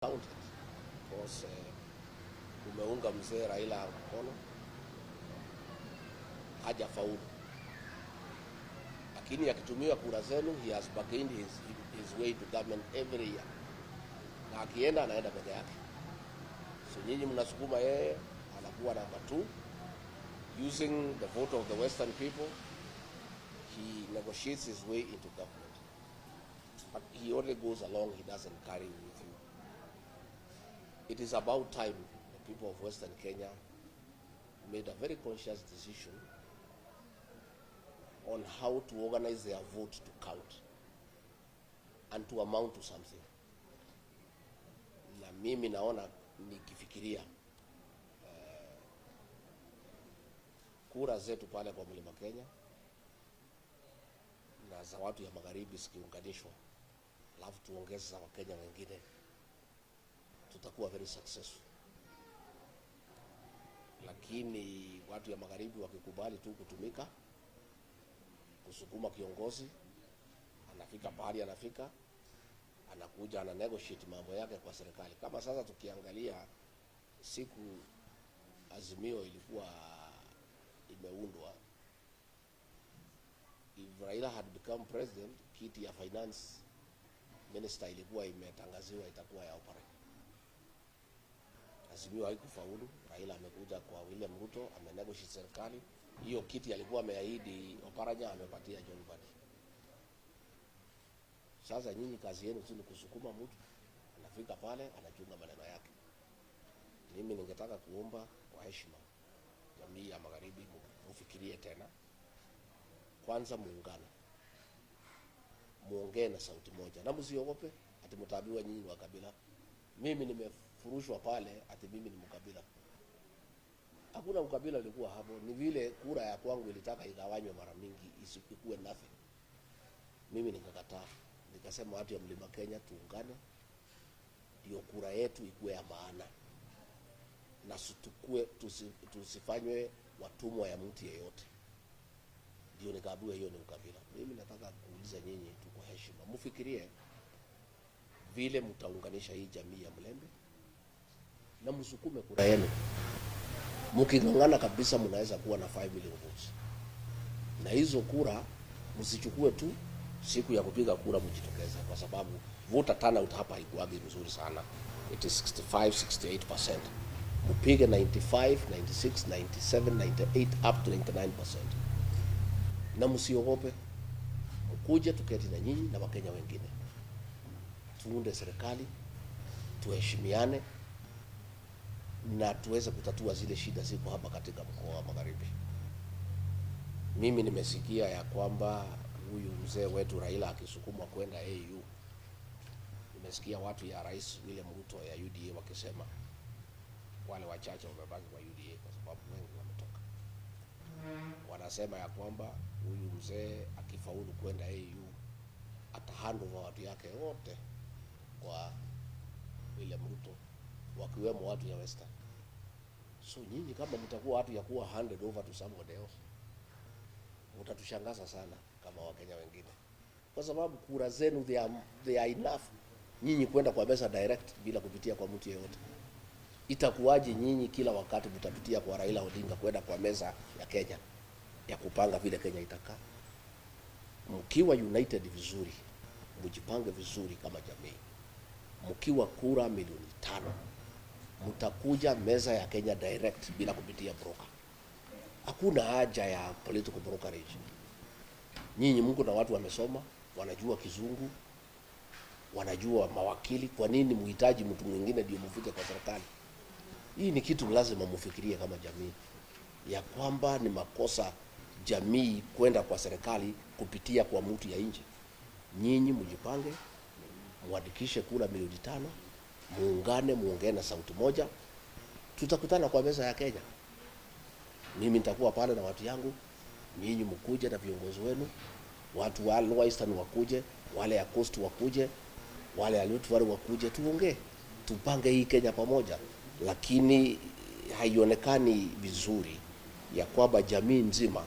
counted because umeunga mzee Raila mkono hajafaulu, lakini akitumia kura zenu he has bargained his way to government every year, na akienda anaenda peke yake. So nyinyi mnasukuma yeye anakuwa number 2 using the vote of the western people. He negotiates his way into government, but he only goes along, he doesn't carry with you. It is about time the people of Western Kenya made a very conscious decision on how to organize their vote to count and to amount to something. Na mimi naona nikifikiria kura zetu pale kwa Mlima Kenya na za watu ya magharibi zikiunganishwa, alafu tuongeze wa Kenya wengine, tutakuwa very successful. Lakini watu ya magharibi wakikubali tu kutumika kusukuma kiongozi, anafika bahari, anafika anakuja ana negotiate mambo yake kwa serikali. Kama sasa tukiangalia siku Azimio ilikuwa imeundwa, if Raila had become president, kiti ya finance minister ilikuwa imetangaziwa itakuwa ya opera. Azimio haikufaulu, Raila amekuja kwa William Ruto, amenegotiate serikali. Hiyo kiti alikuwa ameahidi Oparanya, amepatia John Mbadi. Sasa nyinyi kazi yenu tu ni kusukuma mtu anafika pale anachunga maneno yake. Mimi ningetaka kuomba kwa heshima jamii ya magharibi mufikirie tena. Kwanza muungane, muongee na sauti moja, na msiogope ati mtabiwa nyinyi wa kabila. Mimi nimefurushwa pale ati mimi ni mkabila. Hakuna ukabila ulikuwa hapo, ni vile kura ya kwangu ilitaka igawanywe mara mingi isikuwe nothing. Mimi nikakataa, nikasema watu ya Mlima Kenya tuungane, ndio kura yetu ikuwe ya maana, na tusifanywe watumwa ya mtu yeyote. Ndio nikaambiwa hiyo ni ukabila. Mimi nataka kuuliza nyinyi tu kwa heshima, mfikirie vile mtaunganisha hii jamii ya Mlembe na msukume kura yenu. Mkingangana kabisa mnaweza kuwa na 5 million votes. Na hizo kura msichukue tu siku ya kupiga kura mjitokeze, kwa sababu voter turnout hapa haikuagi mzuri sana. It is 65-68%. Mpige 95, 96, 97, 98 up to 99%. Na msiogope, mkuje tuketi na nyinyi na Wakenya wengine, tuunde serikali, tuheshimiane na tuweze kutatua zile shida ziko hapa katika mkoa wa Magharibi. Mimi nimesikia ya kwamba huyu mzee wetu Raila akisukumwa kwenda AU. Nimesikia watu ya Rais William Ruto ya UDA wakisema wale wachache wamebaki kwa UDA kwa sababu wengi wametoka. Wanasema ya kwamba huyu mzee akifaulu kwenda AU atahandover watu yake wote kwa William Ruto, wakiwemo watu ya Western. So nyinyi kama mtakuwa watu ya kuwa handed over to somebody else, mtatushangaza sana kama Wakenya wengine, kwa sababu kura zenu they are enough nyinyi kwenda kwa mesa direct bila kupitia kwa mtu yeyote. Itakuwaje nyinyi kila wakati mtapitia kwa Raila Odinga kwenda kwa mesa ya Kenya ya kupanga vile Kenya itakaa? Mkiwa united vizuri, mjipange vizuri kama jamii, mkiwa kura milioni 5, mtakuja meza ya Kenya direct bila kupitia broker. Hakuna haja ya political brokerage. Nyinyi mko na watu wamesoma, wanajua kizungu, wanajua mawakili. Kwa nini mhitaji mtu mwingine ndio mfike kwa serikali? Hii ni kitu lazima mfikirie kama jamii, ya kwamba ni makosa jamii kwenda kwa serikali kupitia kwa mtu ya nje. Nyinyi mjipange, muandikishe kura milioni 5, muungane, muongee na sauti moja, tutakutana kwa meza ya Kenya. Mimi nitakuwa pale na watu yangu, nyinyi mkuje na viongozi wenu, watu wa Western wakuje, wale ya Coast wakuje, wale ya Rift Valley wakuje, tuongee, tupange hii Kenya pamoja. Lakini haionekani vizuri ya kwamba jamii nzima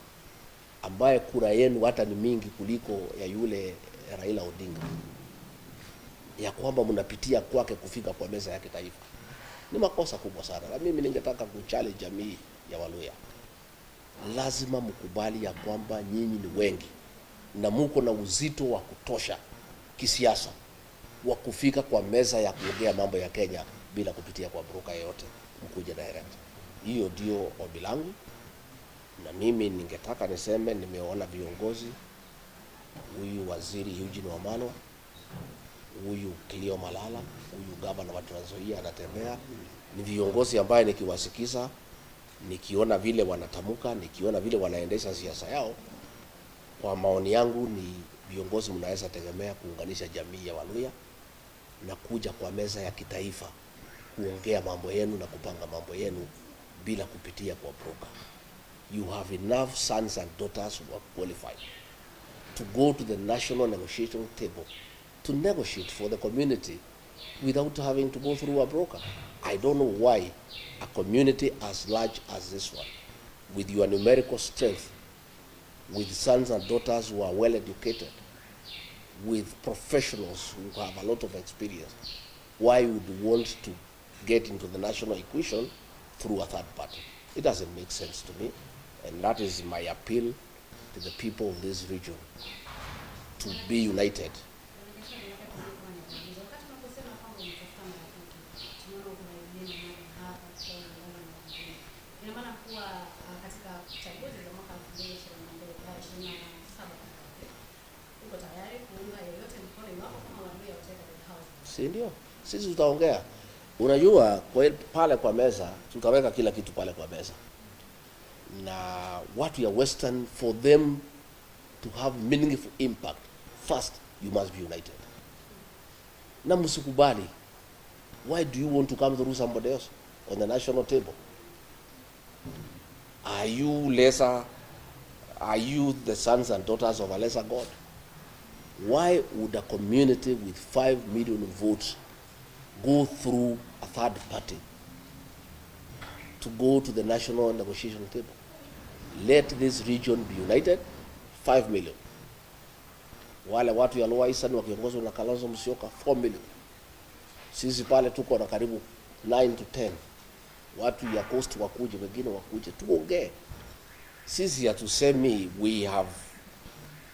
ambaye kura yenu hata ni mingi kuliko ya yule Raila Odinga, ya kwamba mnapitia kwake kufika kwa meza ya kitaifa. Ni makosa kubwa sana. Na mimi ningetaka kuchallenge jamii ya Waluya. Lazima mkubali ya kwamba nyinyi ni wengi na muko na uzito wa kutosha kisiasa wa kufika kwa meza ya kuongea mambo ya Kenya bila kupitia kwa broker yote, mkuje direct. Hiyo ndio ombi langu, na mimi ningetaka niseme nimeona viongozi, huyu waziri Eugene Wamalwa, huyu Kilio Malala, huyu gavana wa Trans Nzoia anatembea. Ni viongozi ambaye nikiwasikiza, nikiona vile wanatamuka, nikiona vile wanaendesha siasa yao, kwa maoni yangu ni viongozi mnaweza tegemea kuunganisha jamii ya Waluya na kuja kwa meza ya kitaifa kuongea mambo yenu na kupanga mambo yenu bila kupitia kwa broker. You have enough sons and daughters who are qualified to go to the national negotiation table to negotiate for the community without having to go through a broker. I don't know why a community as large as this one, with your numerical strength, with sons and daughters who are well educated, with professionals who have a lot of experience, why would you want to get into the national equation through a third party? It doesn't make sense to me, and that is my appeal to the people of this region to be united. Si ndio? Sisi tutaongea. Unajua pale kwa meza tutaweka kila kitu pale kwa meza. Na watu ya Western, for them to have meaningful impact, first you must be united. Na msikubali. Why do you want to come through somebody else on the national table? Are you lesser? Are you the sons and daughters of a lesser God? Why would a community with 5 million votes go through a third party to go to the national negotiation table? Let this region be united. 5 million. Wale watu ya Lower Eastern wakiongozwa na Kalonzo Musyoka 4 million. Sisi pale tuko na karibu 9 to 10. Watu ya Coast wakuje, wengine wakuje, tuongee. Sisi hatusemi we have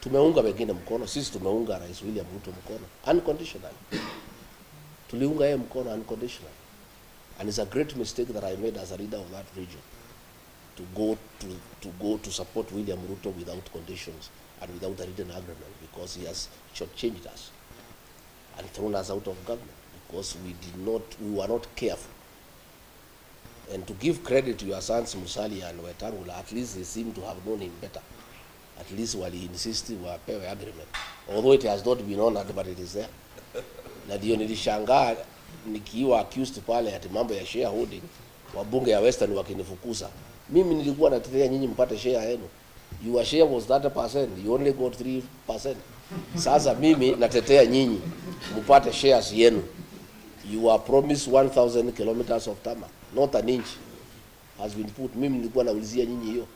tumeunga wengine mkono. Sisi tumeunga Rais William Ruto mkono unconditionally. Tuliunga yeye mkono unconditionally. And it's a great mistake that I made as a leader of that region to go to support William Ruto without conditions and without a written agreement, because he has shortchanged us and thrown us out of government because we were not careful. And to give credit to your sons Musalia and Wetangula, at least they seem to have known him better. At least wali insist wapewe agreement, although it has not been honored, but it is there. Na ndio nilishangaa nikiwa accused pale ati mambo ya shareholding, wabunge ya Western wakinifukuza. Mimi nilikuwa natetea nyinyi mpate share yenu. Your share was 30%, you only got 3%. Sasa mimi natetea nyinyi mpate shares yenu. You are promised 1,000 kilometers of tarmac, not an inch has been put. Mimi nilikuwa naulizia nyinyi hiyo.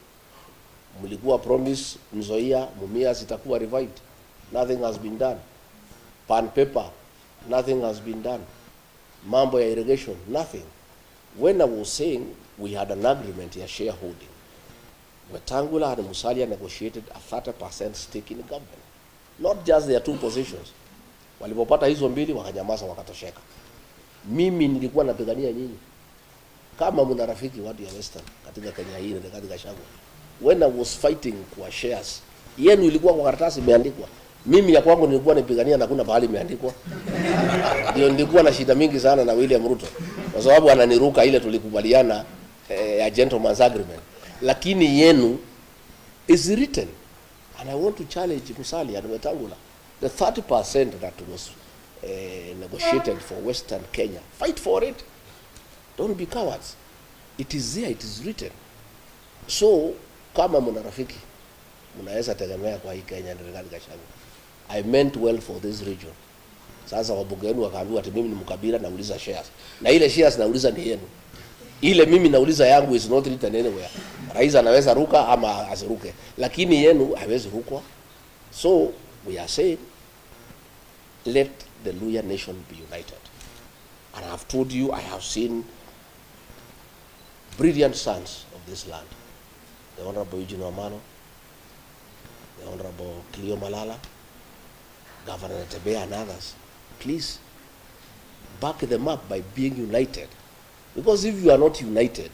Mlikuwa promise Nzoia, Mumias itakuwa revived. Nothing has been done. Pan paper, nothing has been done. Mambo ya irrigation, nothing. When I was saying we had an agreement ya shareholding, Wetangula and Musalia negotiated a 30% stake in the government. Not just their two positions. Walipopata hizo mbili wakanyamaza wakatosheka. Mimi nilikuwa napigania nyinyi. Kama mna rafiki watu ya Western katika Kenya hii na katika Gachagua, when I was fighting kwa shares, yenu ilikuwa kwa karatasi imeandikwa. Mimi ya kwangu nilikuwa nipigania na kuna bahali imeandikwa. Ndio nilikuwa na shida mingi sana na William Ruto, kwa sababu ananiruka ile tulikubaliana a gentleman's agreement. Lakini yenu is written, and I want to challenge Musalia and Wetangula. The 30% that was negotiated for Western Kenya, fight for it. Don't be cowards. It is there, it is written. So kama mna rafiki mnaweza tegemea kwa hii Kenya ndio Gachagua. I meant well for this region. Sasa wabunge wenu wakaambiwa ati mimi ni mkabila nauliza shares. Na ile shares nauliza ni yenu. Ile mimi nauliza yangu is not written anywhere. Rais anaweza ruka ama asiruke, lakini yenu haiwezi rukwa. So we are saying let the Luhya nation be united. And I have told you, I have seen brilliant sons of this land. The Honorable Eugene Wamalwa, the Honorable Cleo Malala, Governor Tebea and others. Please, back them up by being united. Because if you are not united,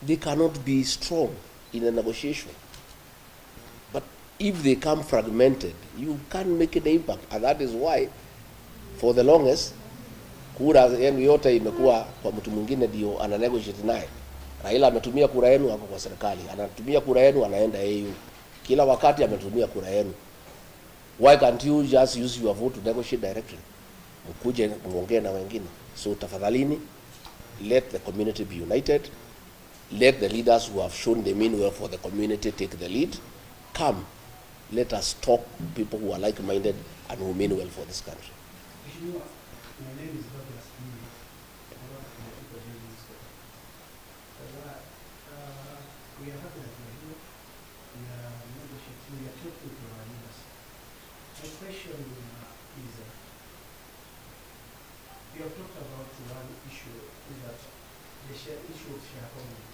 they cannot be strong in a negotiation. But if they come fragmented, you can't make an impact. And that is why, for the longest, kura yenu yote imekuwa kwa mtu mwingine ndio ana negotiate naye. Raila ametumia kura yenu hapo kwa serikali, anatumia kura yenu anaenda AU. Kila wakati ametumia kura yenu. Why can't you just use your vote to negotiate directly? Mkuje muongee na wengine. So tafadhalini, let the community be united. Let the leaders who have shown they mean well for the community take the lead. Come, let us talk people who are like-minded and who mean well for this country. My name is we are happy that we are here. We are negotiating. We are talking to our leaders. My question is, you have talked about one issue, is that the issue of shareholding.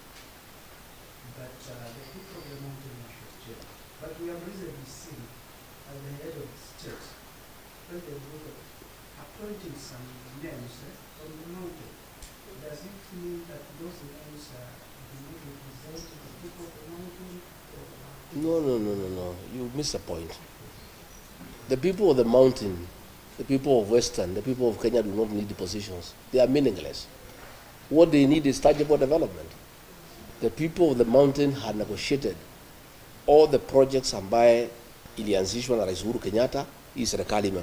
But the people of the mountain should change. But we have recently seen at the head of the state, President Ruto appointing some names from the mountain. Does it mean that those names do not represent the people of the mountain? No. You miss the point. The people of the mountain, the people of Western, the people of Kenya do not need the positions. They are meaningless. What they need is tangible development. The people of the mountain had negotiated all the projects ambaye ilianzishwa na Rais Uhuru Kenyatta, hii serikali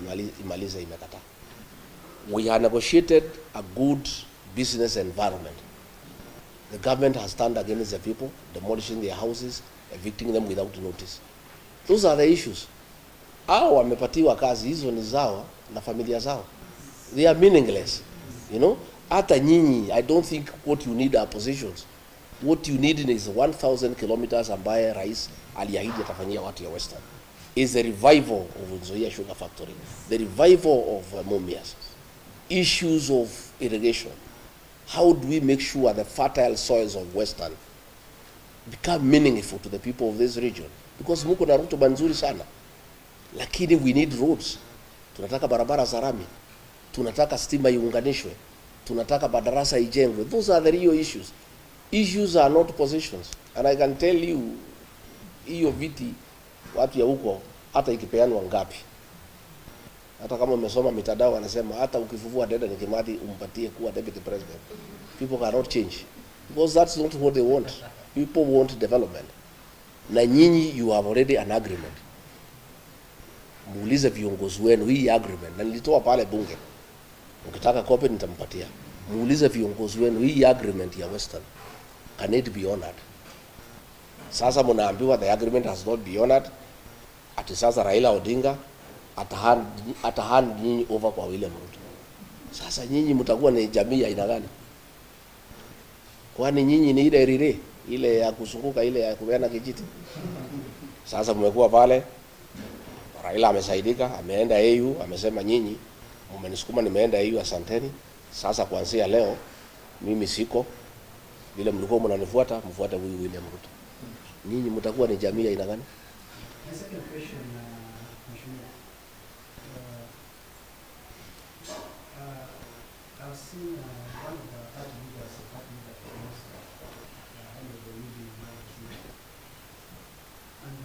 imaliza imekata. We have negotiated a good business environment. The government has turned against the people, demolishing their houses, evicting them without notice. Those are the issues. Hao wamepatiwa kazi, hizo ni zao na familia zao. They are meaningless. You know, hata nyinyi, I don't think what you need are positions. What you need is 1,000 kilometers ambaye rais aliahidi atafanyia watu ya Western. Is the revival of Nzoia Sugar Factory, the revival of Mumias, issues of irrigation. How do we make sure the fertile soils of Western become meaningful to the people of this region? Because muko na rutuba nzuri sana, lakini we need roads. Tunataka barabara za lami, tunataka stima iunganishwe, tunataka madarasa ijengwe. Those are the real issues. Issues are not positions. And I can tell you, hiyo viti watu ya huko hata ikipeanwa ngapi, hata kama umesoma mitandao wanasema hata ukifufua dada ni Kimathi umpatie kuwa deputy president, people cannot change because that's not what they want. People want development. Na nyinyi you have already an agreement. Muulize viongozi wenu hii agreement, na nilitoa pale bunge, ukitaka copy nitampatia. Muulize viongozi wenu hii agreement ya Western, can it be honored? Sasa mnaambiwa the agreement has not been honored. Ati sasa Raila Odinga atahand nyinyi over kwa William Ruto. Sasa nyinyi mtakuwa ni jamii ya aina gani? Kwani nyinyi ni ile rire ile ya kusunguka ile ya kupeana kijiti? Sasa mmekuwa pale, Raila amesaidika, ameenda AU, amesema nyinyi mmenisukuma nimeenda AU, asanteni. Sasa kuanzia leo mimi siko, vile mlikuwa mnanifuata, mfuate huyu William Ruto. Nyinyi mtakuwa ni jamii ya aina gani? The second question, I've seen one of the party leaders, and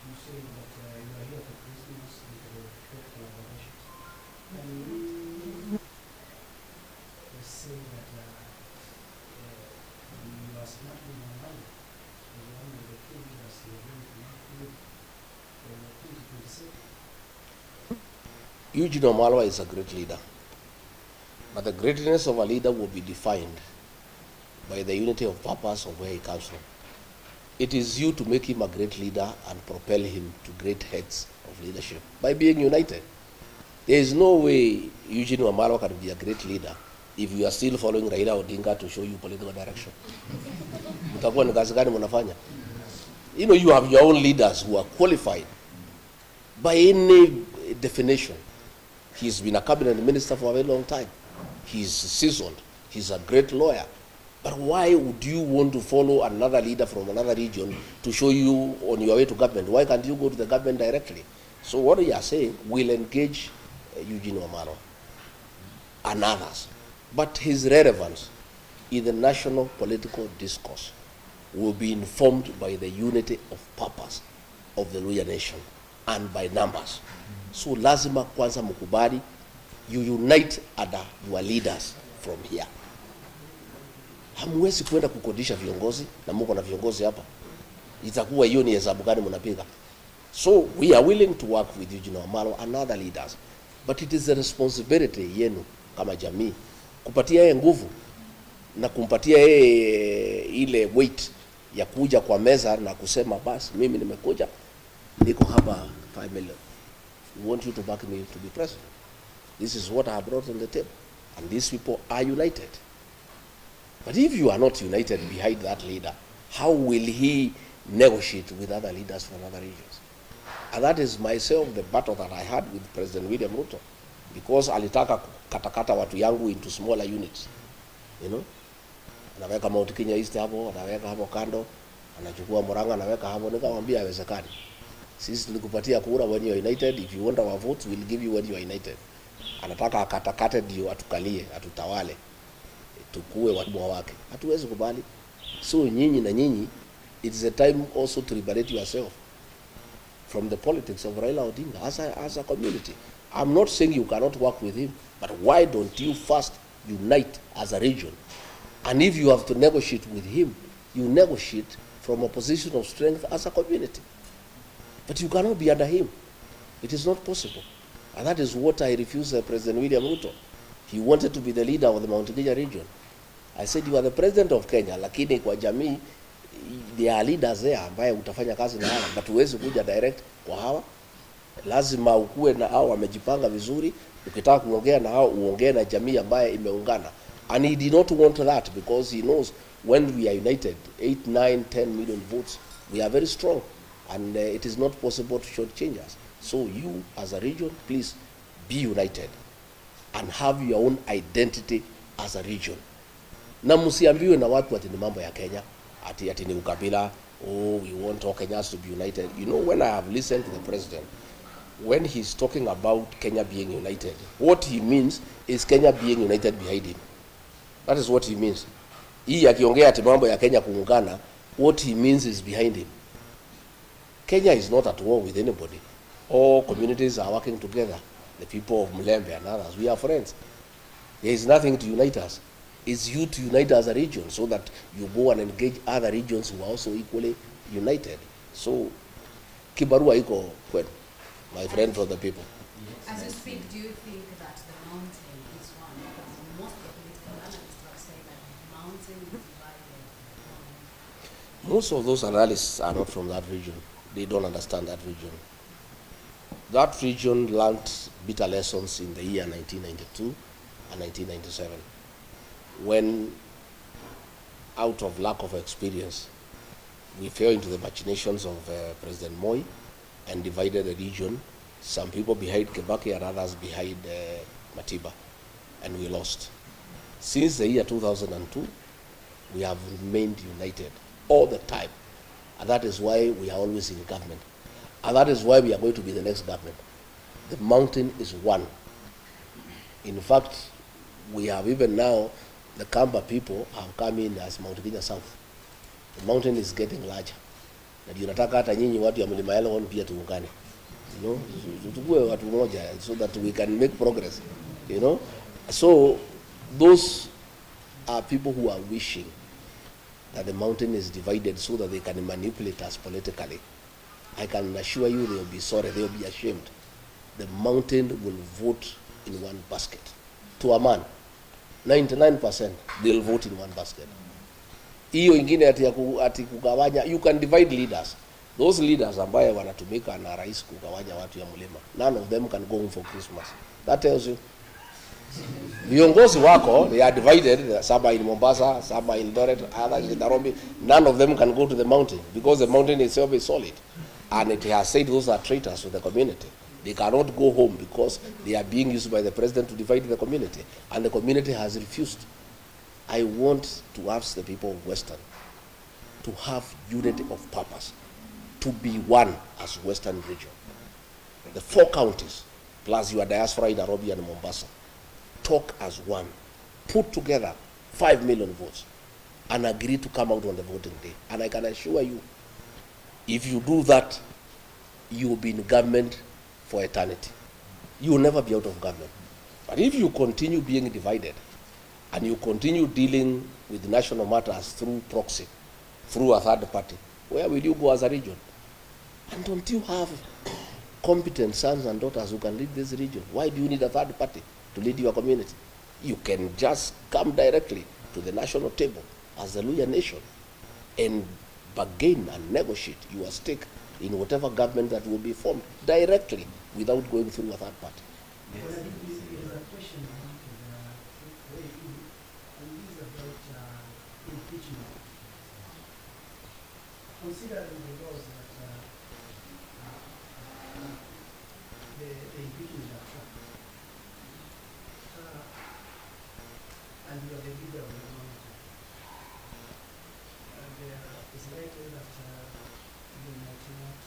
you say that you are here for Christmas and for collaboration. And they say that you are smartly online. One of the key leaders you are going to make for 2027. Eugene Wamalwa is a great leader. But the greatness of a leader will be defined by the unity of purpose of where he comes from. It is you to make him a great leader and propel him to great heights of leadership by being united. There is no way Eugene Wamalwa can be a great leader if you are still following Raila Odinga to show you political direction. Mtakuwa ni kazi gani mnafanya? You know, you have your own leaders who are qualified by any definition. He's been a cabinet minister for a very long time. He's seasoned. He's a great lawyer. But why would you want to follow another leader from another region to show you on your way to government? Why can't you go to the government directly? So what we are saying, we'll engage Eugene Wamalwa and others. But his relevance in the national political discourse will be informed by the unity of purpose of the Luhya nation and by numbers. So lazima kwanza mukubali, you unite under your leaders from here. Hamwezi kwenda kukodisha viongozi na mko na viongozi hapa. Itakuwa hiyo ni hesabu gani mnapiga? So we are willing to work with Eugene Wamalwa and other leaders. But it is the responsibility yenu kama jamii kupatia yeye nguvu na kumpatia yeye ile weight ya kuja kwa meza na kusema basi mimi nimekuja niko hapa 5 million. We want you to back me to be president. This is what I have brought on the table. And these people are united. But if you are not united behind that leader, how will he negotiate with other leaders from other regions? And that is myself the battle that I had with President William Ruto, because alitaka katakata watu yangu into smaller units, you know. Anaweka Mount Kenya East hapo, anaweka hapo kando, anachukua Murang'a anaweka hapo. Nikamwambia haiwezekani. Sisi tulikupatia kura when you are united. If you want our votes, we'll give you when you are united. Anataka akatakate ndio atukalie, atutawale, tukue watumwa wake. Hatuwezi kubali. So nyinyi na nyinyi, it's a time also to liberate yourself from the politics of Raila Odinga as a community. I'm not saying you cannot work with him, but why don't you first unite as a region? And if you have to negotiate with him, you negotiate from a position of strength as a community. But you cannot be under him. It is not possible. And that is what I refused President William Ruto. He wanted to be the leader of the Mount Kenya region. I said, you are the president of Kenya, lakini kwa jamii, there are leaders there ambaye utafanya kazi na hawa, but huwezi kuja direct kwa hawa. Lazima ukue na hao wamejipanga vizuri. Ukitaka kuongea na hao, uongee na jamii ambaye imeungana. And he did not want that because he knows when we are united, 8, 9, 10 million votes, we are very strong. And it is not possible to shortchange us. So you, as a region, please be united and have your own identity as a region. Na msiambiwe na watu ati ni mambo ya Kenya, ati ni ukabila, oh, we want all Kenyans to be united. You know, when I have listened to the president, when he's talking about Kenya being united, what he means is Kenya being united behind him. That is what he means. Hii akiongea ati mambo ya Kenya kuungana, what he means is behind him. Kenya is not at war with anybody. All communities are working together. The people of Mulembe and others, we are friends. There is nothing to unite us. It's you to unite as a region so that you go and engage other regions who are also equally united. So, kibarua iko kwenu, my friend from the people. As you speak, do you think that the mountain is one? Because most of the political analysts have said that the mountain is divided. Most of those analysts are not from that region. They don't understand that region. That region learned bitter lessons in the year 1992 and 1997, when, out of lack of experience, we fell into the machinations of President Moi and divided the region, some people behind Kibaki and others behind Matiba, and we lost. Since the year 2002, we have remained united all the time. And that is why we are always in government. And that is why we are going to be the next government. The mountain is one. In fact, we have even now, the Kamba people have come in as Mount Kenya South. The mountain is getting larger. Na tunataka hata nyinyi watu ya Mlima Elgon pia tuungane. You know, tukue watu moja so that we can make progress. You know? So those are people who are wishing that the mountain is divided so that they can manipulate us politically. I can assure you they will be sorry, they will be ashamed. The mountain will vote in one basket. To a man, 99% they will vote in one basket. Hiyo ingine ati kugawanya, you can divide leaders. Those leaders ambaye wanatumika na rais kugawanya watu ya mlima, none of them can go home for Christmas. That tells you. Viongozi wako, they are divided, some are in Mombasa, some are in Eldoret, others in Nairobi. None of them can go to the mountain because the mountain itself is solid. And it has said those are traitors to the community. They cannot go home because they are being used by the president to divide the community, and the community has refused. I want to ask the people of Western to have unity of purpose, to be one as Western region. The 4 counties, plus your diaspora in Nairobi and Mombasa, talk as one, put together 5 million votes, and agree to come out on the voting day. And I can assure you, if you do that, you will be in government for eternity. You will never be out of government. But if you continue being divided, and you continue dealing with national matters through proxy, through a third party, where will you go as a region? And don't you have competent sons and daughters who can lead this region? Why do you need a third party to lead your community? You can just come directly to the national table as the Luya nation and bargain and negotiate your stake in whatever government that will be formed directly without going through a third party. Yes. Well, there's a question I wanted to weigh in, and this is about impeachment. Considering the laws that the impeachment are tracked, and you are the leader of the minority, there is likely that you might not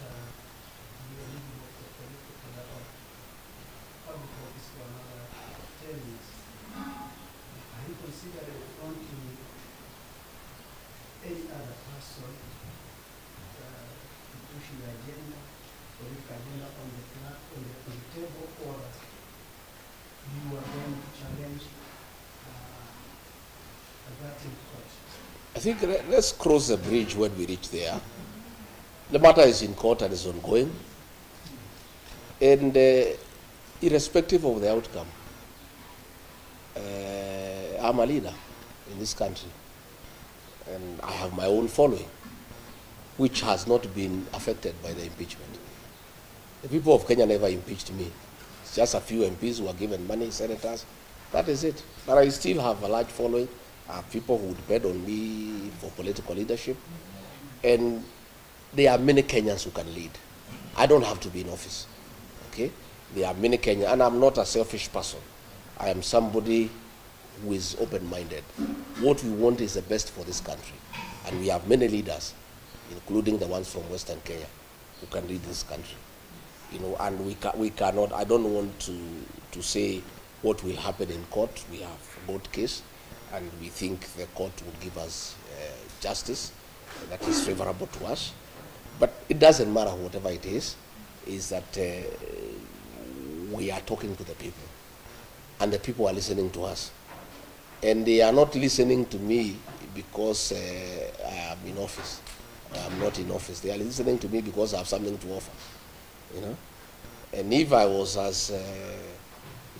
be eligible for political or public office for another 10 years. Are you considering wanting any other person to push your agenda, political agenda on the table, or you are going to challenge that in court? I think let's cross the bridge when we reach there. The matter is in court and is ongoing. And irrespective of the outcome, I'm a leader in this country. And I have my own following, which has not been affected by the impeachment. The people of Kenya never impeached me. It's just a few MPs who are given money, senators. That is it. But I still have a large following. People who depend on me for political leadership. And there are many Kenyans who can lead. I don't have to be in office. Okay? There are many Kenyans, and I'm not a selfish person. I am somebody who is open-minded. What we want is the best for this country. And we have many leaders, including the ones from Western Kenya, who can lead this country. You know, and we cannot, I don't want to say what will happen in court. We have a court case, and we think the court will give us justice that is favorable to us. But it doesn't matter whatever it is that we are talking to the people, and the people are listening to us. And they are not listening to me because I am in office. I'm not in office. They are listening to me because I have something to offer. You know? And if I was as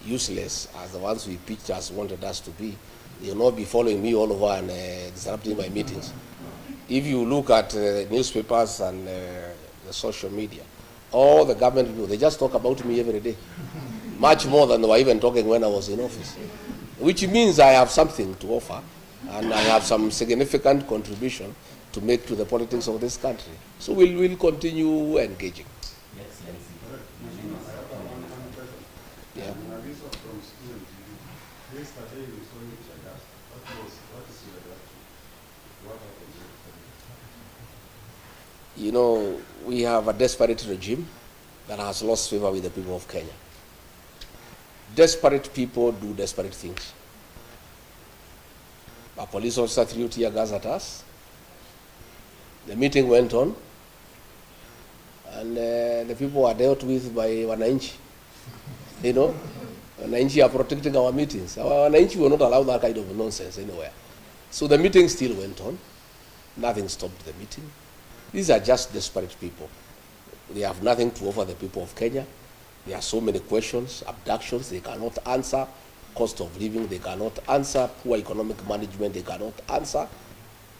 useless as the ones we pitched us wanted us to be, they'll not be following me all over and disrupting my meetings. If you look at newspapers and the social media, all the government people, they just talk about me every day. Much more than they were even talking when I was in office. Which means I have something to offer, and I have some significant contribution to make to the politics of this country. So we'll continue engaging. Yeah. You know, we have a desperate regime that has lost favor with the people of Kenya. Desperate people do desperate things. A police officer threw tear gas at us. The meeting went on, and the people are dealt with by Wananchi. You know, Wananchi are protecting our meetings. Our Wananchi will not allow that kind of nonsense anywhere. So the meeting still went on. Nothing stopped the meeting. These are just desperate people. They have nothing to offer the people of Kenya. There are so many questions, abductions they cannot answer, cost of living they cannot answer, poor economic management they cannot answer.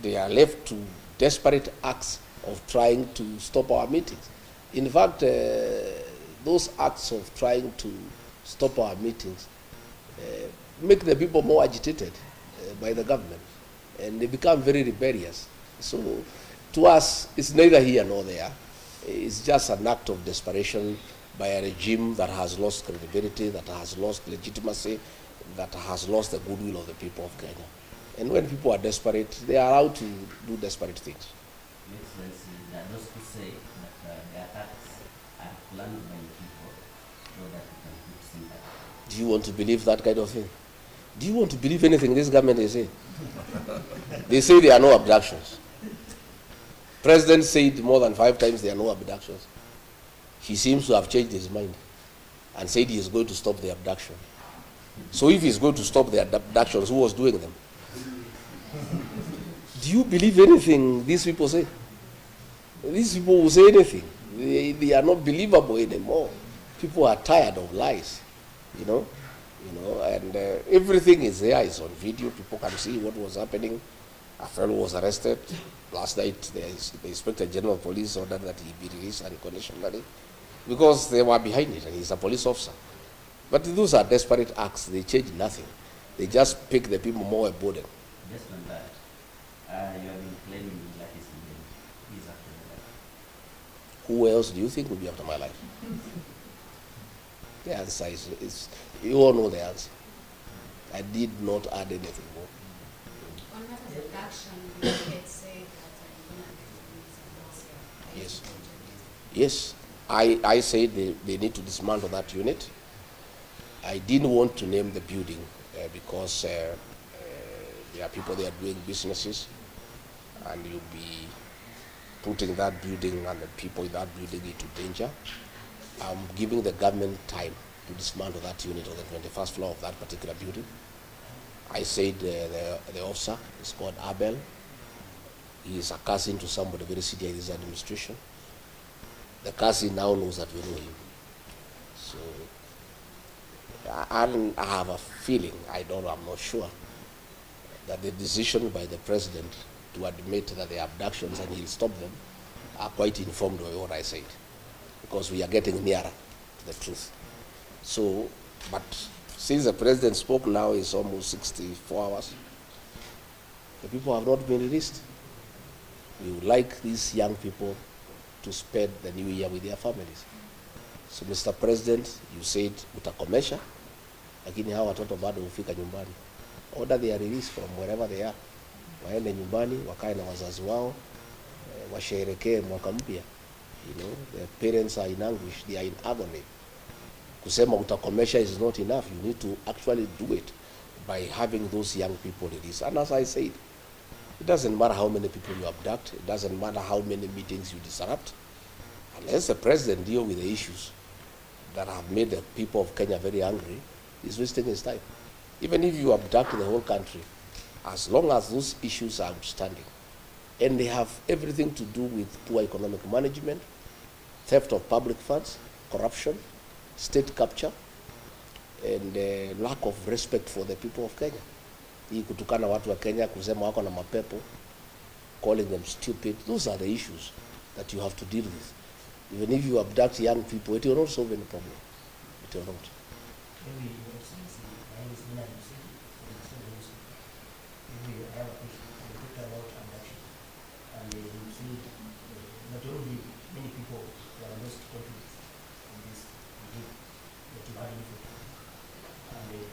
They are left to desperate acts of trying to stop our meetings. In fact, those acts of trying to stop our meetings make the people more agitated by the government, and they become very rebellious. So to us, it's neither here nor there. It's just an act of desperation by a regime that has lost credibility, that has lost legitimacy, that has lost the goodwill of the people of Kenya. And when people are desperate, they are allowed to do desperate things. Your Excellency, there are those who say that the attacks are planned by the people so that we can put sympathy. Do you want to believe that kind of thing? Do you want to believe anything this government is saying? They say there are no abductions. President said more than 5 times there are no abductions. He seems to have changed his mind and said he is going to stop the abduction. So if he is going to stop the abductions, who was doing them? Do you believe anything these people say? These people will say anything. They are not believable anymore. People are tired of lies, you know, and everything is there. It's on video. People can see what was happening. A fellow was arrested last night. The Inspector General of Police ordered that he be released unconditionally because they were behind it, and he's a police officer. But those are desperate acts. They change nothing. They just pick the people more a burden. Just on that, you have been claiming that is after that. Who else do you think will be after my life? The answer is you all know the answer. I did not add anything more. On matters of action, you had said that Yes. Yes. I said they need to dismantle that unit. I didn't want to name the building because there are people there doing businesses, and you'll be putting that building and the people in that building into danger. I'm giving the government time to dismantle that unit on the 21st floor of that particular building. I said the officer is called Abel. He is a cousin to somebody very senior in this administration. The cousin now knows that we know him. So I have a feeling, I'm not sure, that the decision by the president to admit that the abductions and he'll stop them are quite informed by what I said, because we are getting nearer to the truth. So, but since the president spoke now, it's almost 64 hours. The people have not been released. We would like these young people to spend the new year with their families. So, Mr. President, you said utakomesha, lakini hawa watoto bado hufika nyumbani. Order their release from wherever they are. Waende nyumbani, wakae na wazazi wao, washerekee mwaka mpya. You know, the parents are in anguish, they are in agony. Kusema utakomesha is not enough. You need to actually do it by having those young people released. And as I said, it doesn't matter how many people you abduct, it doesn't matter how many meetings you disrupt, unless the president deal with the issues that have made the people of Kenya very angry, he's wasting his time. Even if you abduct the whole country, as long as those issues are outstanding, and they have everything to do with poor economic management, theft of public funds, corruption, state capture, and lack of respect for the people of Kenya. Hii kutukana watu wa Kenya, kusema wako na mapepo, calling them stupid, those are the issues that you have to deal with. Even if you abduct young people, it will not solve any problem. It will not. Maybe Your Excellency, I was in a city, maybe I have a question. You talked about abduction, and you see majority, many people who are lost confidence in this regime that you had before. And you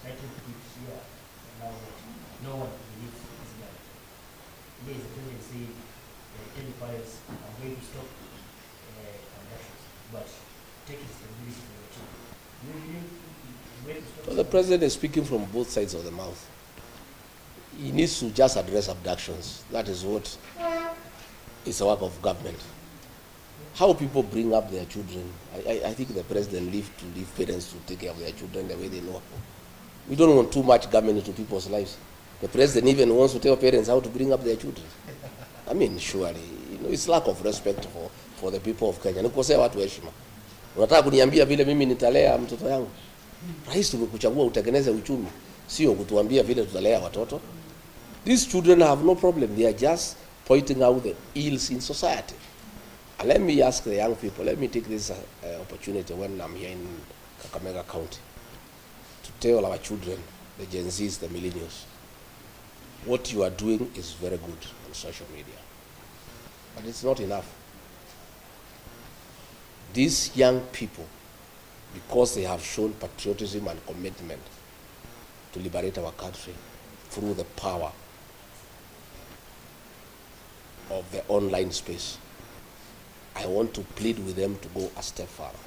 slightly put it here now that no one believes this guy. There is a tendency, terrifiers are going to stop abductions, but take responsibility for your children. Well, the president is speaking from both sides of the mouth. He needs to just address abductions. That is what is a work of government. How people bring up their children, I think the president leave parents to take care of their children the way they know. We don't want too much government into people's lives. The president even wants to tell parents how to bring up their children. I mean, surely, it's lack of respect for the people of Kenya. Nikosea watu heshima. Unataka kuniambia vile mimi nitalea mtoto yangu? Rais tumekuchagua utengeneze uchumi, sio kutuambia vile tutalea watoto. These children have no problem. They are just pointing out the ills in society. And let me ask the young people, let me take this opportunity when I'm here in Kakamega County to tell our children, the Gen Zs, the millennials, what you are doing is very good on social media. But it's not enough. These young people, because they have shown patriotism and commitment to liberate our country through the power of the online space, I want to plead with them to go a step further,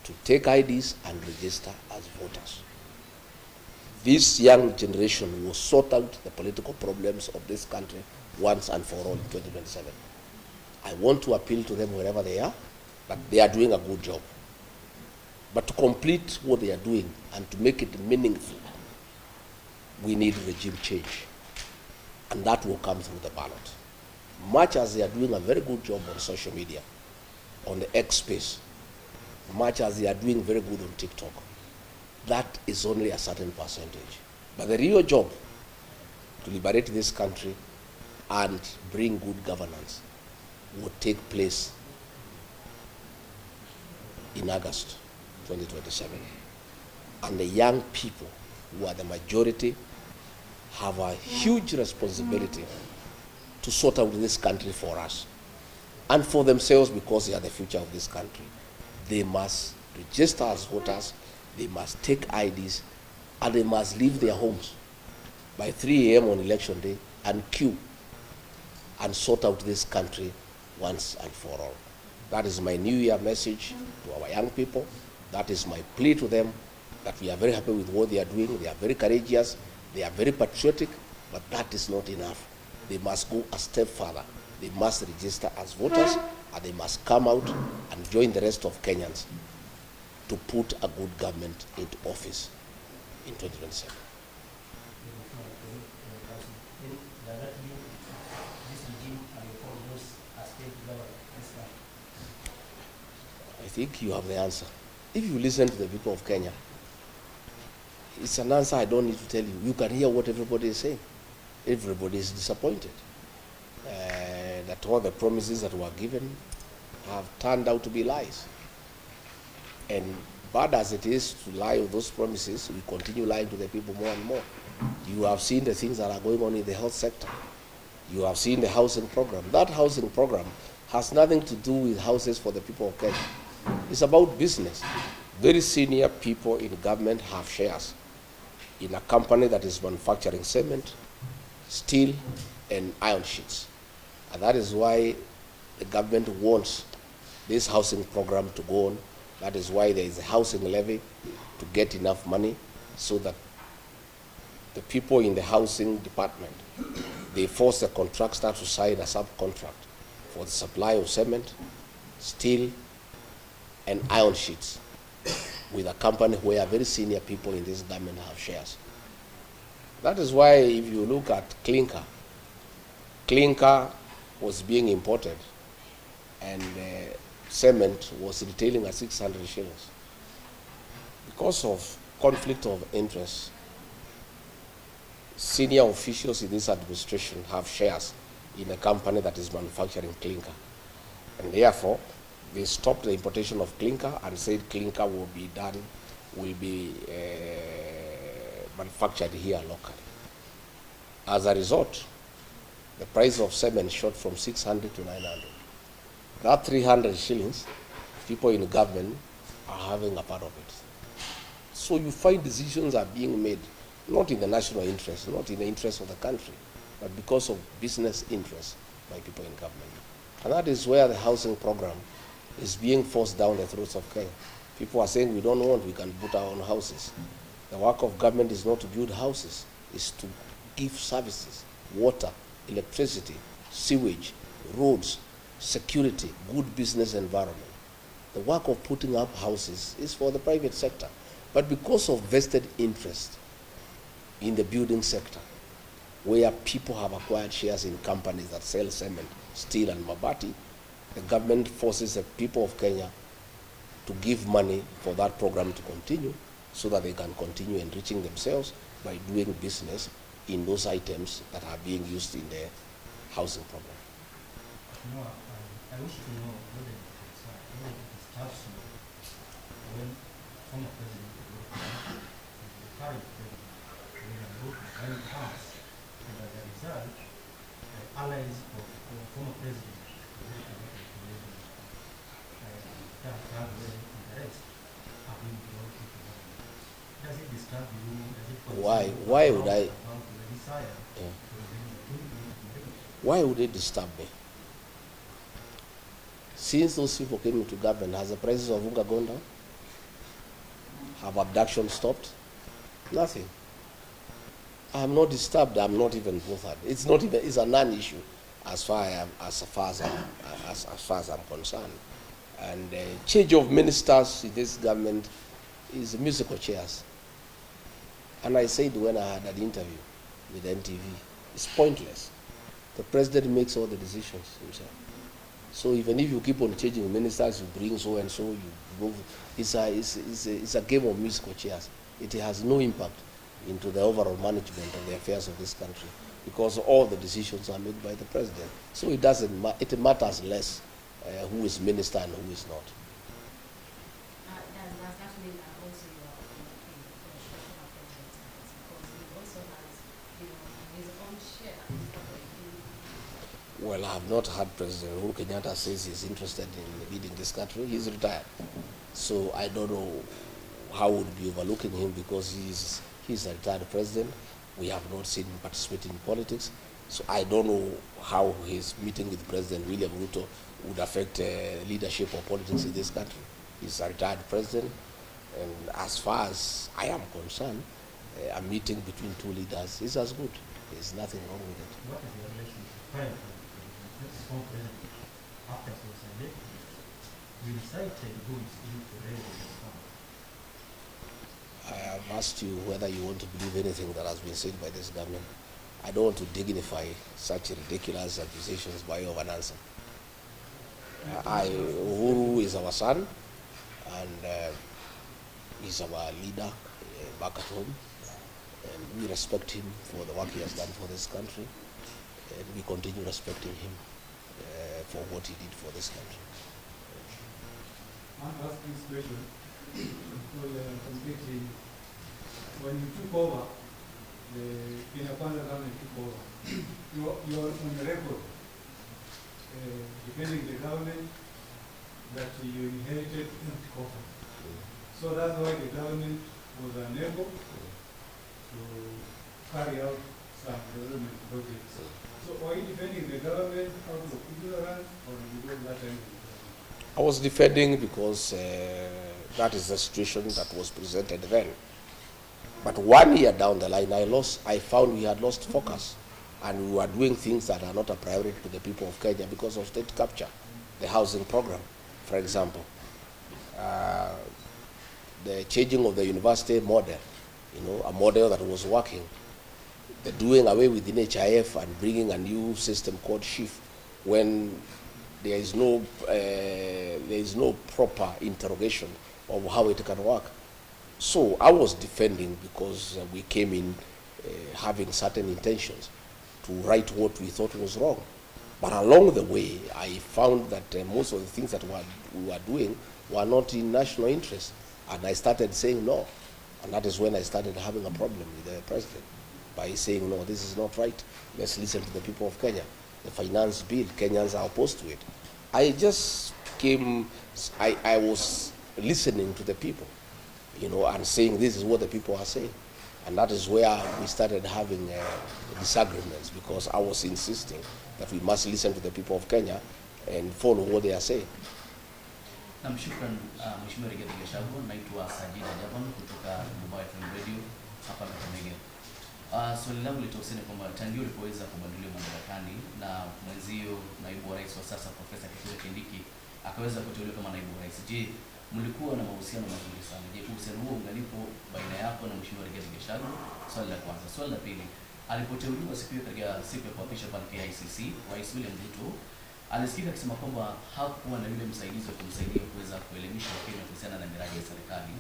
to take IDs and register as voters. This young generation will sort out the political problems of this country once and for all in 2027. I want to appeal to them wherever they are, but they are doing a good job. But to complete what they are doing and to make it meaningful, we need regime change. And that will come through the ballot. Much as they are doing a very good job on social media, on the X space, much as they are doing very good on TikTok, that is only a certain percentage. But the real job to liberate this country and bring good governance will take place in August 2027. And the young people, who are the majority, have a huge responsibility to sort out this country for us and for themselves, because they are the future of this country. They must register as voters, they must take IDs, and they must leave their homes by 3 a.m. on election day and queue and sort out this country once and for all. That is my New Year message to our young people. That is my plea to them, that we are very happy with what they are doing. They are very courageous, they are very patriotic, but that is not enough. They must go a step further. They must register as voters, and they must come out and join the rest of Kenyans to put a good government into office in 2027. I think you have the answer. If you listen to the people of Kenya, it's an answer I don't need to tell you. You can hear what everybody is saying. Everybody is disappointed that all the promises that were given have turned out to be lies. And bad as it is to lie on those promises, we continue lying to the people more and more. You have seen the things that are going on in the health sector. You have seen the housing program. That housing program has nothing to do with houses for the people of Kenya. It's about business. Very senior people in government have shares in a company that is manufacturing cement, steel, and iron sheets. And that is why the government wants this housing program to go on. That is why there is a housing levy to get enough money so that the people in the housing department, they force the contractor to sign a subcontract for the supply of cement, steel, and iron sheets with a company where very senior people in this government have shares. That is why if you look at clinker was being imported and cement was retailing at 600 shillings. Because of conflict of interest, senior officials in this administration have shares in a company that is manufacturing clinker. And therefore, they stopped the importation of clinker and said clinker will be manufactured here locally. As a result, the price of cement shot from 600 to 900. That 300 shillings, people in government are having a part of it. So you find decisions are being made, not in the national interest, not in the interest of the country, but because of business interests by people in government. And that is where the housing program is being forced down the throats of Kenya. People are saying we don't want, we can put our own houses. The work of government is not to build houses, it's to give services, water, electricity, sewage, roads, security, good business environment. The work of putting up houses is for the private sector. But because of vested interest in the building sector, where people have acquired shares in companies that sell cement, steel, and mabati, the government forces the people of Kenya to give money for that program to continue so that they can continue enriching themselves by doing business in those items that are being used in the housing program. No, I wish to know whether it is just when former President the current President when it comes, and as a result, the allies of former President that have interest have been brought into government. Does it disturb you? Does it concern Why you would I? about the desire Yeah. to remain in Why would it disturb me? Since those people came into government, has the prices of Unga gone down? Have abduction stopped? Nothing. I'm not disturbed. I'm not even bothered. It's not even. It's a non-issue, as far as far as I'm concerned. And change of ministers in this government is musical chairs. And I said when I had an interview with NTV, it's pointless. The president makes all the decisions himself. So even if you keep on changing ministers, you bring so and so, you move. It's a game of musical chairs. It has no impact into the overall management of the affairs of this country, because all the decisions are made by the president. So it doesn't. It matters less who is minister and who is not. Does that mean that also you are looking for a former president's rights, because he also has, his own share in Well, I have not heard President Uhuru Kenyatta says he's interested in leading this country. He's retired. So I don't know how would be overlooking him, because he's a retired president. We have not seen him participate in politics. So I don't know how his meeting with President William Ruto would affect leadership or politics in this country. He's a retired president. And as far as I am concerned, a meeting between two leaders is as good. There's nothing wrong with it. What is the relationship prior to this former president after he was elected? You recited who is due to raise the fund. I have asked you whether you want to believe anything that has been said by this government. I don't want to dignify such ridiculous accusations by way of an answer. Uhuru is our son, and he's our leader back at home, and we respect him for the work he has done for this country, and we continue respecting him for what he did for this country. I want to ask this question. Completely, when you took over, the Kenya Kwanza government took over, you're on the record defending the government that you inherited empty coffers. So that's why the government was unable to carry out some development projects. So are you defending the government out of ignorance, or did you go that time? I was defending because that is the situation that was presented then. But 1 year down the line, I found we had lost focus, and we were doing things that are not a priority to the people of Kenya because of state capture, the housing program, for example, the changing of the university model, a model that was working, the doing away with the NHIF and bringing a new system called SHIF, when there is no proper interrogation of how it can work. So I was defending because we came in having certain intentions to right what we thought was wrong. But along the way, I found that most of the things that we were doing were not in national interest. And I started saying no. And that is when I started having a problem with the president, by saying, no, this is not right. Let's listen to the people of Kenya. The finance bill, Kenyans are opposed to it. I just came, I was listening to the people, and saying this is what the people are saying. And that is where we started having disagreements, because I was insisting that we must listen to the people of Kenya and follow what they are saying. Namshukran Mheshimiwa Raila Gachagua, naitwa Sajida Jaban kutoka Mobile FM Radio hapa Kakamega. Swali langu litahusiana kwamba tangu ulipoweza kubadilika madarakani na mwenzio naibu wa rais wa sasa Profesa Kithure Kindiki akaweza kuteuliwa kama naibu rais, je, mlikuwa na mahusiano mazuri sana? Je, uhusiano huo ungalipo baina yako na Mheshimiwa Raila Gachagua? Swali la kwanza. Swali la pili, alipoteuliwa katika siku ya kuapisha pale KICC, Rais William Ruto alisikika akisema kwamba hakuwa na yule msaidizi wa kumsaidia kuweza kuelimisha Wakenya kuhusiana na miradi ya serikali.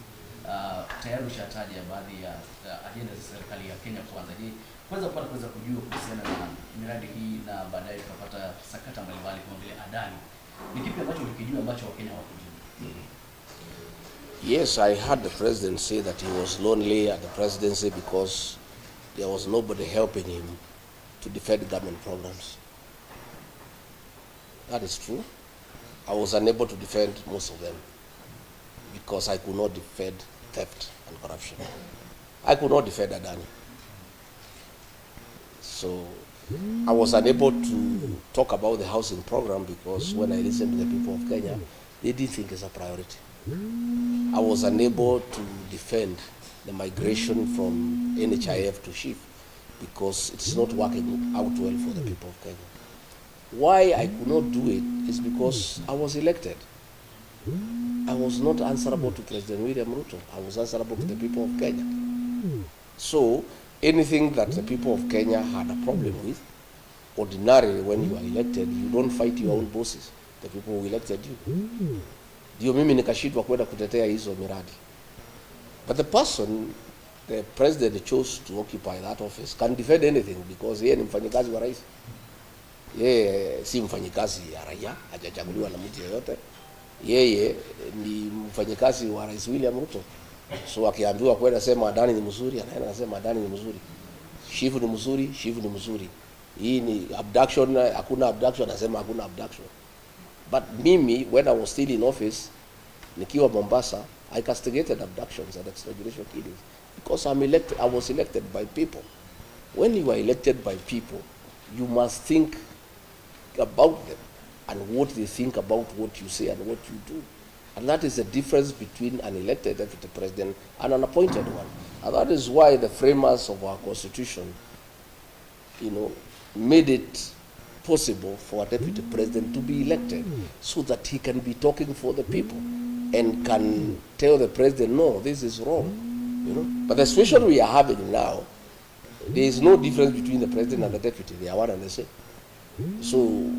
Tayari ushataja baadhi ya ajenda za serikali ya Kenya Kwanza. Je, kuweza kujua kuhusiana na miradi hii na baadaye tukapata sakata mbalimbali kama vile Adani, ni kipi ambacho ulikijua ambacho Wakenya hawakujua? Yes, I heard the president say that he was lonely at the presidency because there was nobody helping him to defend government programs. That is true. I was unable to defend most of them. because I could not defend theft and corruption. I could not defend Adani. So I was unable to talk about the housing program because when I listened to the people of Kenya, they didn't think it's a priority. I was unable to defend the migration from NHIF to SHIF because it's not working out well for the people of Kenya. Why I could not do it is because I was elected. I was not answerable to President William Ruto. I was answerable to the people of Kenya. So anything that the people of Kenya had a problem with, ordinarily when you are elected, you don't fight your own bosses, the people who elected you. Ndio mimi nikashindwa kwenda kutetea hizo miradi. But the person the president chose to occupy that office can defend anything because yeye ni mfanyikazi wa rais. Yeye si mfanyikazi ya raia, hajachaguliwa na mtu yeyote. Yeye ni mfanyikazi wa Rais William Ruto. So akiambiwa kwenda sema Adani ni mzuri, anaenda anasema Adani ni mzuri. Shifu ni mzuri, Shifu ni mzuri. Hii ni abduction, hakuna abduction, anasema hakuna abduction. But mimi, when I was still in office, nikiwa Mombasa, I castigated abductions and extrajudicial killings because I was elected by people. When you are elected by people, you must think about them and what they think about what you say and what you do. And that is the difference between an elected deputy president and an appointed one. And that is why the framers of our constitution, made it possible for a deputy president to be elected so that he can be talking for the people and can tell the president, no, this is wrong. But the situation we are having now, there is no difference between the president and the deputy. They are one and the same. So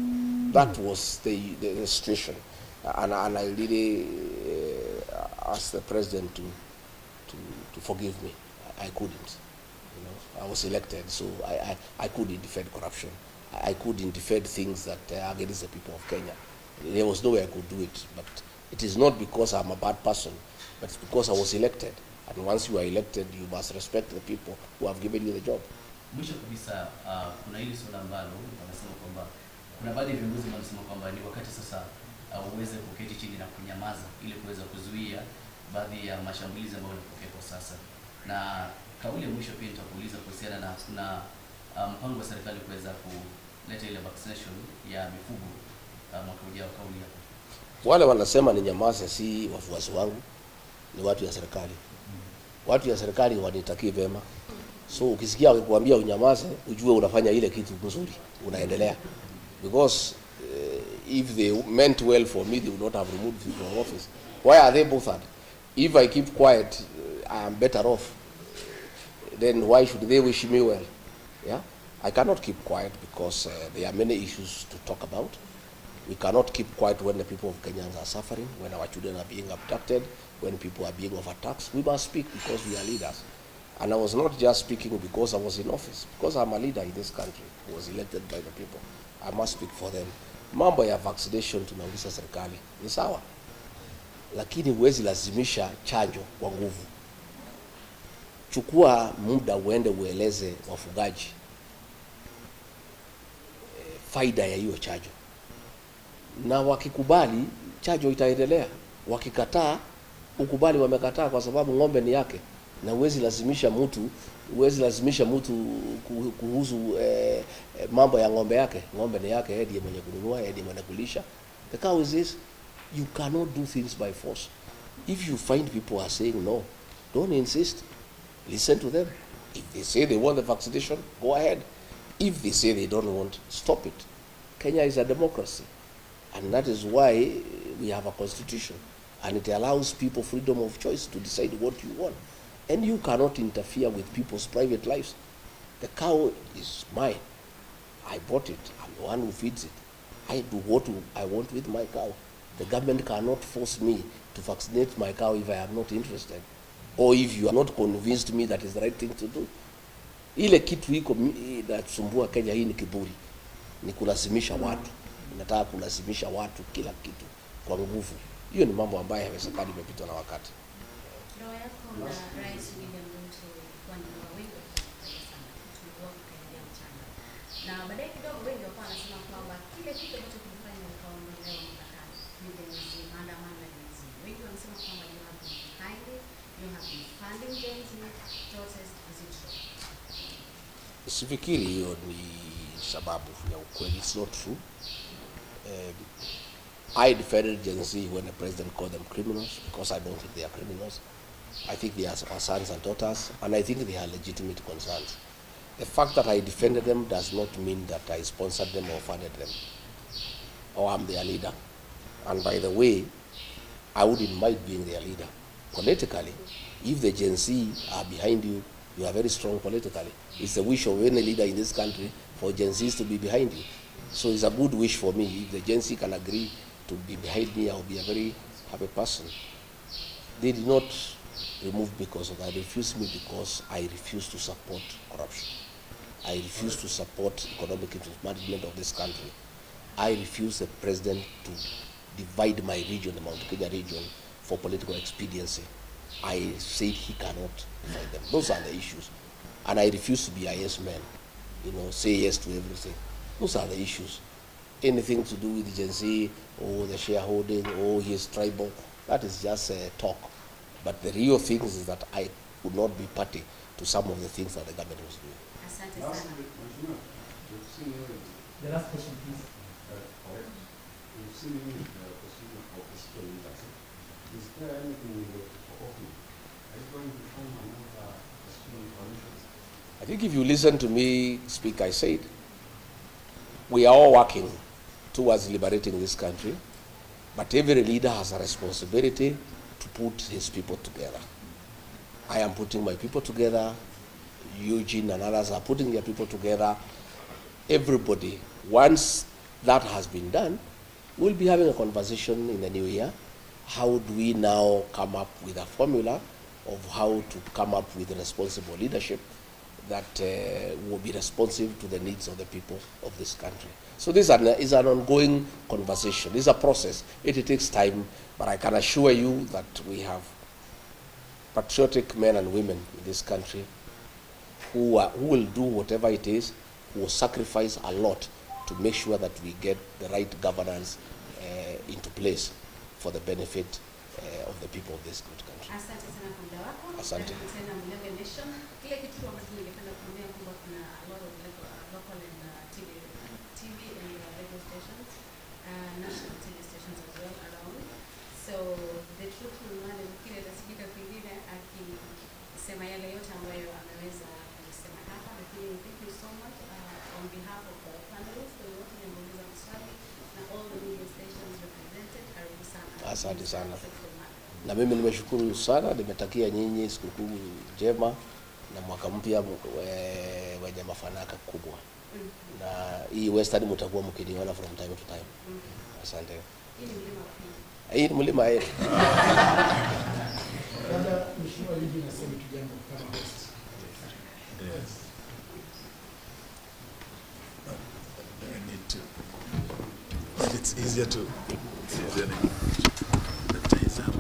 that was the situation. And I really asked the president to forgive me. I couldn't. I was elected, so I couldn't defend corruption. I couldn't defend things that are against the people of Kenya. There was no way I could do it. But it is not because I'm a bad person, but it's because I was elected. And once you are elected, you must respect the people who have given you the job. Mwisho kabisa, kuna hili swala ambalo wanasema kwamba kuna baadhi ya viongozi wanasema kwamba ni wakati sasa uweze kuketi chini na kunyamaza ili kuweza kuzuia baadhi ya mashambulizi ambayo yanatokea kwa sasa. Na kauli ya mwisho pia nitakuuliza kuhusiana na mpango wa serikali kuweza kuleta ile vaccination ya mifugo mwaka ujao. Kauli yako. Wale wanasema ni nyamaza si wafuasi wangu, ni watu ya serikali. Watu ya serikali wanitakie vema. So ukisikia wakikwambia unyamaze, ujue unafanya ile kitu nzuri, unaendelea. Because if they meant well for me, they would not have removed me from office. Why are they bothered? If I keep quiet, I am better off. Then why should they wish me well? Yeah, I cannot keep quiet because there are many issues to talk about. We cannot keep quiet when the people of Kenya are suffering, when our children are being abducted, when people are being overtaxed. We must speak because we are leaders. And I was not just speaking because I was in office, because I'm a leader in this country who was elected by the people. I must speak for them. Mambo ya vaccination tunauliza serikali ni sawa, lakini huwezi lazimisha chanjo kwa nguvu. Chukua muda uende ueleze wafugaji faida ya hiyo chanjo, na wakikubali chanjo itaendelea. Wakikataa, ukubali wamekataa kwa sababu ng'ombe ni yake, na huwezi lazimisha mtu kuhusu mambo ya ng'ombe yake. Ng'ombe ni yake, yeye ndiye mwenye kununua, yeye ndiye mwenye kulisha. The cow is this. You cannot do things by force. If you find people are saying no, don't insist. Listen to them. If they say they want the vaccination, go ahead. If they say they don't want, stop it. Kenya is a democracy, and that is why we have a constitution, and it allows people freedom of choice to decide what you want. And you cannot interfere with people's private lives. The cow is mine. I bought it. I'm the one who feeds it. I do what I want with my cow. The government cannot force me to vaccinate my cow if I am not interested, or if you are not convinced me that is the right thing to do. Ile kitu iko inasumbua Kenya hii ni kiburi. Ni kulazimisha watu. Nataka kulazimisha watu kila kitu kwa nguvu. Hiyo ni mambo ambayo haiwezekani, imepitwa na wakati. Roho yako na Rais William Ruto kwa nini wengi sana tulikuwa tukiendea mchana. Na baadaye kidogo wengi wakawa wanasema kwamba kile kitu ambacho kilifanya ukaondolewa mamlakani ni maandamano ya Wengi wanasema kwamba you have been behind it, you have been funding Gen Z protest. Is it true? Sifikiri hiyo ni sababu ya ukweli. It's not true. I defended Gen Z when the president called them criminals because I don't think they are criminals. I think they are our sons and daughters, and I think they are legitimate concerns. The fact that I defended them does not mean that I sponsored them or funded them, or I'm their leader. And by the way, I wouldn't mind being their leader. Politically, if the Gen Z are behind you, you are very strong politically. It's the wish of any leader in this country for Gen Zs to be behind you. So it's a good wish for me. If the Gen Z can agree to be behind me, I'll be a very happy person. They did not remove because of that. They refused me because I refuse to support corruption. I refuse to support economic mismanagement of this country. I refuse the president to divide my region, the Mount Kenya region, for political expediency. I said he cannot divide them. Those are the issues. And I refuse to be a yes man, say yes to everything. Those are the issues. Anything to do with the Gen Z or the shareholding or his tribal, that is just talk. But the real thing is that I would not be party to some of the things that the government was doing. Asante Last sana. The last question, please. We've seen you in the position of opposition leadership. Is there anything you were for opening? Are you going to form another opposition coalition? I think if you listen to me speak, I said, we are all working towards liberating this country, but every leader has a responsibility to put his people together. I am putting my people together. Eugene and others are putting their people together. Everybody, once that has been done, we'll be having a conversation in the new year. How do we now come up with a formula of how to come up with responsible leadership that will be responsive to the needs of the people of this country? So this is an ongoing conversation. This is a process. It takes time, but I can assure you that we have patriotic men and women in this country who will do whatever it is, who will sacrifice a lot to make sure that we get the right governance into place for the benefit of the people of this good country. Asante sana kwa muda wako. Asante. Karibu tena Mlembe Nation. Kile kitu ambacho ningependa kuambia kwamba kuna a lot of local and TV and radio stations, national TV stations as well around. So the truth will matter. Kile tasikika kwingine akisema yale yote ambayo ameweza kusema hapa, lakini thank you so much on behalf of the panelists who wote nimeuliza maswali na all the media stations represented. Karibu sana. Asante sana. Na mimi nimeshukuru sana, nimetakia nyinyi sikukuu njema na mwaka mpya wenye mafanaka kubwa. Na hii Western mtakuwa mkiniona from time to time. Asante. Hii ni mlima yetu. Labda mheshimiwa Eugene aseme tu jambo kama host. Yes. I need to. But it's easier to. The ties up.